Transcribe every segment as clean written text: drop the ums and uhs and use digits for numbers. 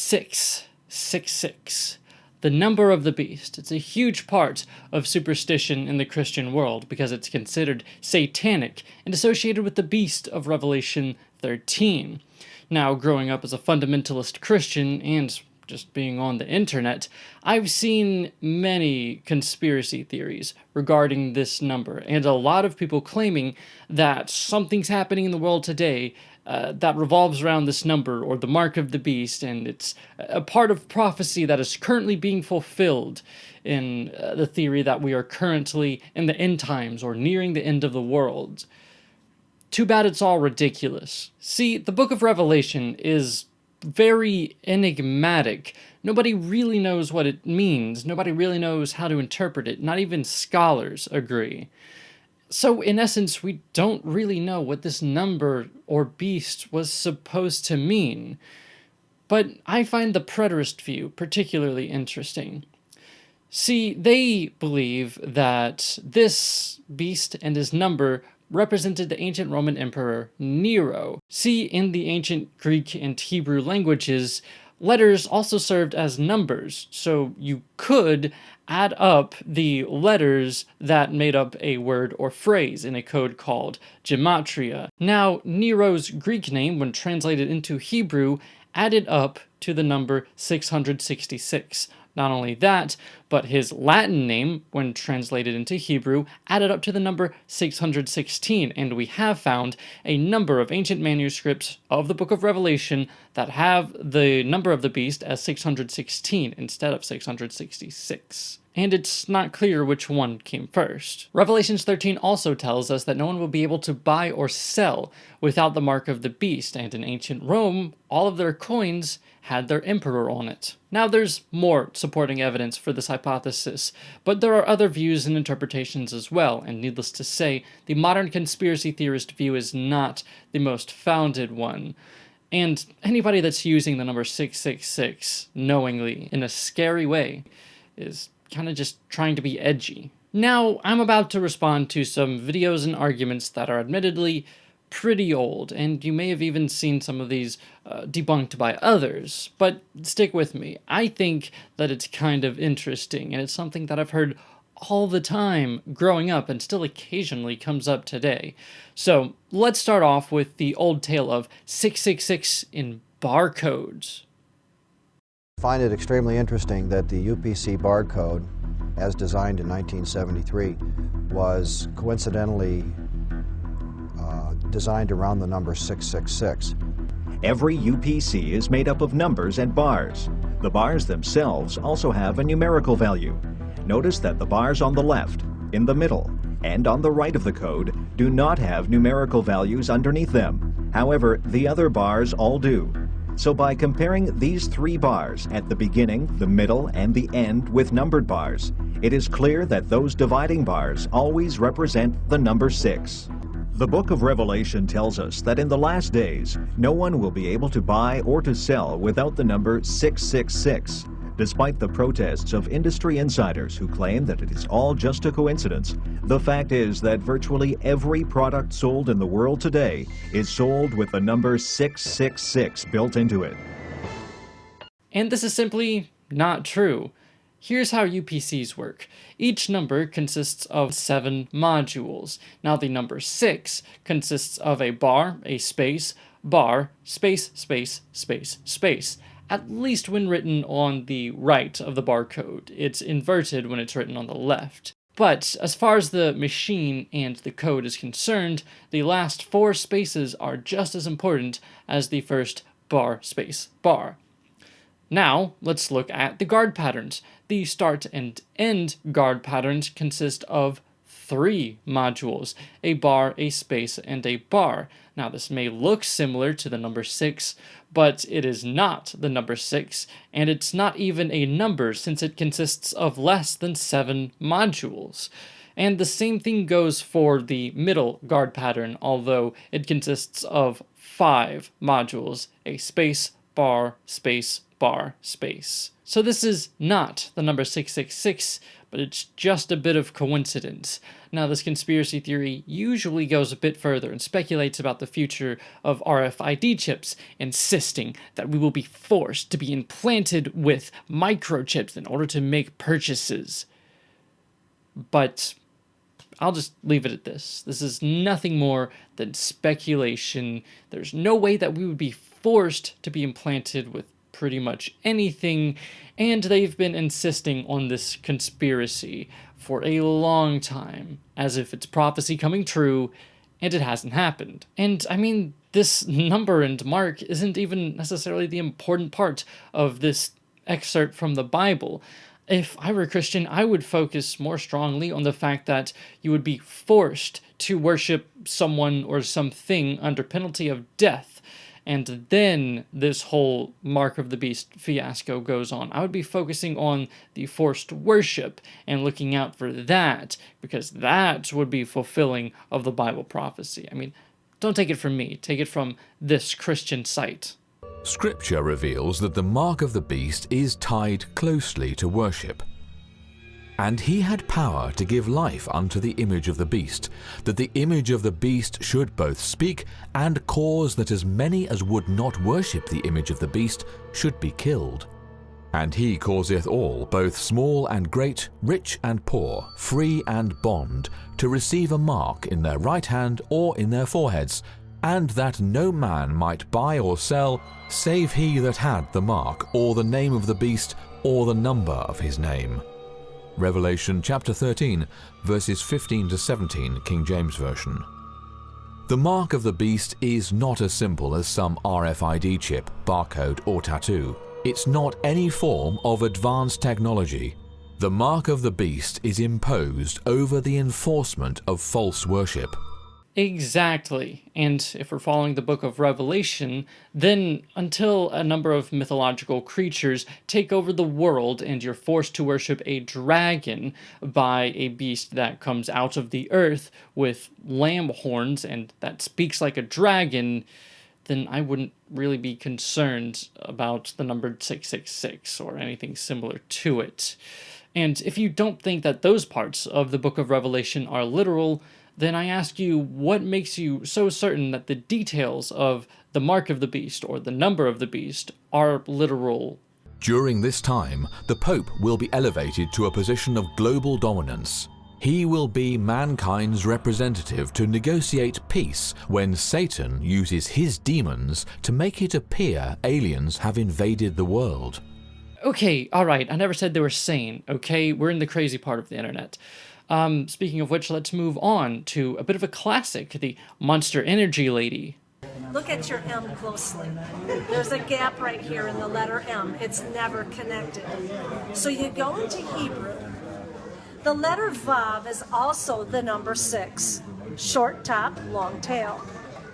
666. The number of the beast. It's a huge part of superstition in the Christian world because it's considered satanic and associated with the beast of Revelation 13. Now, growing up as a fundamentalist Christian and just being on the internet, I've seen many conspiracy theories regarding this number, and a lot of people claiming that something's happening in the world today that revolves around this number, or the mark of the beast, and it's a part of prophecy that is currently being fulfilled in the theory that we are currently in the end times, or nearing the end of the world. Too bad it's all ridiculous. See, the book of Revelation is very enigmatic. Nobody really knows what it means. Nobody really knows how to interpret it. Not even scholars agree. So, in essence, we don't really know what this number or beast was supposed to mean. But I find the preterist view particularly interesting. See, they believe that this beast and his number represented the ancient Roman Emperor Nero. See, in the ancient Greek and Hebrew languages, letters also served as numbers, so you could add up the letters that made up a word or phrase in a code called gematria. Now, Nero's Greek name, when translated into Hebrew, added up to the number 666. Not only that, but his Latin name, when translated into Hebrew, added up to the number 616, and we have found a number of ancient manuscripts of the Book of Revelation that have the number of the beast as 616 instead of 666. And it's not clear which one came first. Revelation 13 also tells us that no one will be able to buy or sell without the mark of the beast, and in ancient Rome, all of their coins had their emperor on it. Now, there's more supporting evidence for this hypothesis, but there are other views and interpretations as well, and needless to say, the modern conspiracy theorist view is not the most founded one. And anybody that's using the number 666 knowingly in a scary way is kind of just trying to be edgy. Now, I'm about to respond to some videos and arguments that are admittedly pretty old, and you may have even seen some of these debunked by others, but stick with me. I think that it's kind of interesting, and it's something that I've heard all the time growing up and still occasionally comes up today. So let's start off with the old tale of 666 in barcodes. I find it extremely interesting that the UPC barcode, as designed in 1973, was coincidentally designed around the number 666. Every UPC is made up of numbers and bars. The bars themselves also have a numerical value. Notice that the bars on the left, in the middle, and on the right of the code do not have numerical values underneath them. However, the other bars all do. So by comparing these three bars at the beginning, the middle, and the end with numbered bars, it is clear that those dividing bars always represent the number 6. The book of Revelation tells us that in the last days, no one will be able to buy or to sell without the number 666. Despite the protests of industry insiders who claim that it is all just a coincidence, the fact is that virtually every product sold in the world today is sold with the number 666 built into it. And this is simply not true. Here's how UPCs work. Each number consists of 7 modules. Now the number 6 consists of a bar, a space, bar, space, space, space, space. At least when written on the right of the barcode. It's inverted when it's written on the left. But as far as the machine and the code is concerned, the last 4 spaces are just as important as the first bar, space, bar. Now, let's look at the guard patterns. The start and end guard patterns consist of 3 modules, a bar, a space, and a bar. Now, this may look similar to the number 6, but it is not the number 6, and it's not even a number since it consists of less than 7 modules. And the same thing goes for the middle guard pattern, although it consists of 5 modules, a space, bar, space, bar, space. So this is not the number 666, but it's just a bit of coincidence. Now, this conspiracy theory usually goes a bit further and speculates about the future of RFID chips, insisting that we will be forced to be implanted with microchips in order to make purchases. But I'll just leave it at this. This is nothing more than speculation. There's no way that we would be forced to be implanted with pretty much anything, and they've been insisting on this conspiracy for a long time, as if it's prophecy coming true, and it hasn't happened. And I mean, this number and mark isn't even necessarily the important part of this excerpt from the Bible. If I were a Christian, I would focus more strongly on the fact that you would be forced to worship someone or something under penalty of death. And then this whole Mark of the Beast fiasco goes on. I would be focusing on the forced worship and looking out for that, because that would be fulfilling of the Bible prophecy. I mean, don't take it from me. Take it from this Christian site. Scripture reveals that the mark of the beast is tied closely to worship. And he had power to give life unto the image of the beast, that the image of the beast should both speak and cause that as many as would not worship the image of the beast should be killed. And he causeth all, both small and great, rich and poor, free and bond, to receive a mark in their right hand or in their foreheads, and that no man might buy or sell, save he that had the mark, or the name of the beast, or the number of his name. Revelation chapter 13, verses 15 to 17, King James Version. The mark of the beast is not as simple as some RFID chip, barcode, or tattoo. It's not any form of advanced technology. The mark of the beast is imposed over the enforcement of false worship. Exactly. And if we're following the book of Revelation, then until a number of mythological creatures take over the world and you're forced to worship a dragon by a beast that comes out of the earth with lamb horns and that speaks like a dragon, then I wouldn't really be concerned about the number 666 or anything similar to it. And if you don't think that those parts of the book of Revelation are literal, then I ask you, what makes you so certain that the details of the mark of the beast or the number of the beast are literal? During this time, the Pope will be elevated to a position of global dominance. He will be mankind's representative to negotiate peace when Satan uses his demons to make it appear aliens have invaded the world. Okay, alright, I never said they were sane, okay? We're in the crazy part of the internet. Speaking of which, let's move on to a bit of a classic, the Monster Energy Lady. Look at your M closely. There's a gap right here in the letter M. It's never connected. So you go into Hebrew. The letter Vav is also the number 6. Short top, long tail.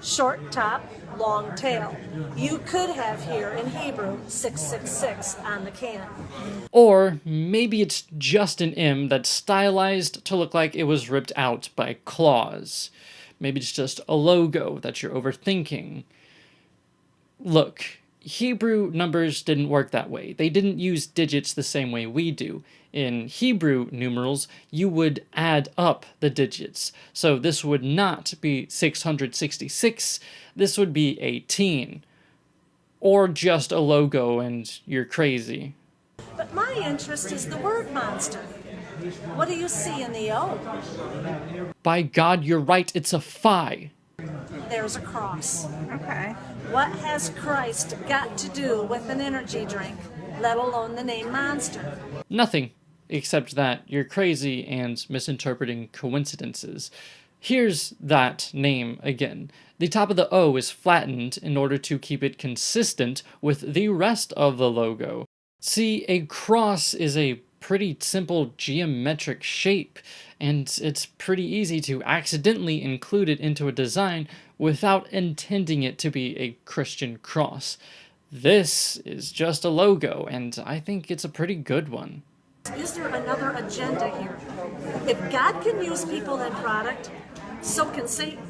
Short top, long tail. You could have here in Hebrew 666 on the can. Or maybe it's just an M that's stylized to look like it was ripped out by claws. Maybe it's just a logo that you're overthinking. Look, Hebrew numbers didn't work that way. They didn't use digits the same way we do. In Hebrew numerals, you would add up the digits. So this would not be 666, this would be 18. Or just a logo and you're crazy. But my interest is the word monster. What do you see in the O? By God, you're right, it's a phi. There's a cross. Okay. What has Christ got to do with an energy drink, let alone the name Monster? Nothing, except that you're crazy and misinterpreting coincidences. Here's that name again. The top of the O is flattened in order to keep it consistent with the rest of the logo. See, a cross is a pretty simple geometric shape, and it's pretty easy to accidentally include it into a design without intending it to be a Christian cross. This is just a logo, and I think it's a pretty good one. Is there another agenda here? If God can use people and product, so can Satan.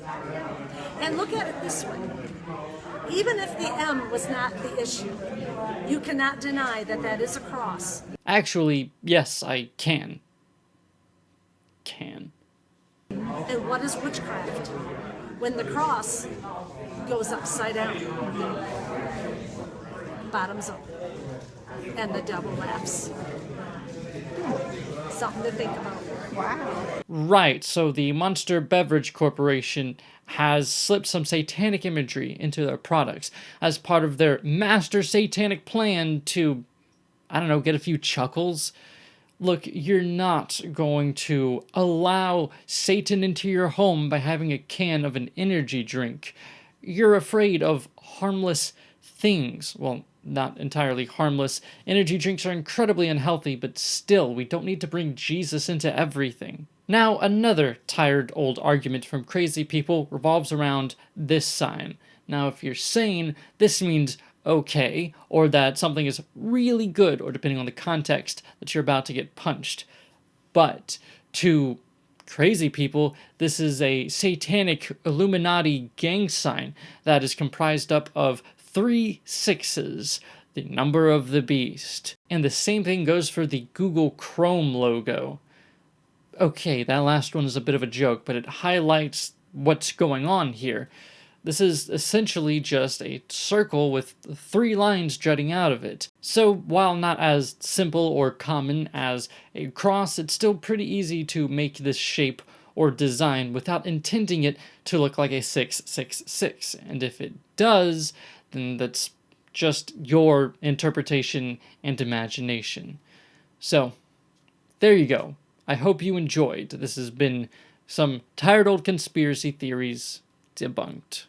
And look at it this way. Even if the M was not the issue, you cannot deny that that is a cross. Actually, yes, I can. can. And what is witchcraft? When the cross goes upside down, bottoms up, and the devil laughs. Something to think about. Wow. Right, so the Monster Beverage Corporation has slipped some satanic imagery into their products as part of their master satanic plan to, I don't know, get a few chuckles. Look, you're not going to allow Satan into your home by having a can of an energy drink. You're afraid of harmless things. Well, not entirely harmless. Energy drinks are incredibly unhealthy, but still, we don't need to bring Jesus into everything. Now, another tired old argument from crazy people revolves around this sign. Now, if you're sane, this means okay, or that something is really good, or depending on the context, that you're about to get punched. But to crazy people, this is a satanic Illuminati gang sign that is comprised up of 3 6s, the number of the beast. And the same thing goes for the Google Chrome logo. Okay, that last one is a bit of a joke, but it highlights what's going on here. This is essentially just a circle with 3 lines jutting out of it. So while not as simple or common as a cross, it's still pretty easy to make this shape or design without intending it to look like a 666. And if it does, then that's just your interpretation and imagination. So, there you go. I hope you enjoyed. This has been some tired old conspiracy theories debunked.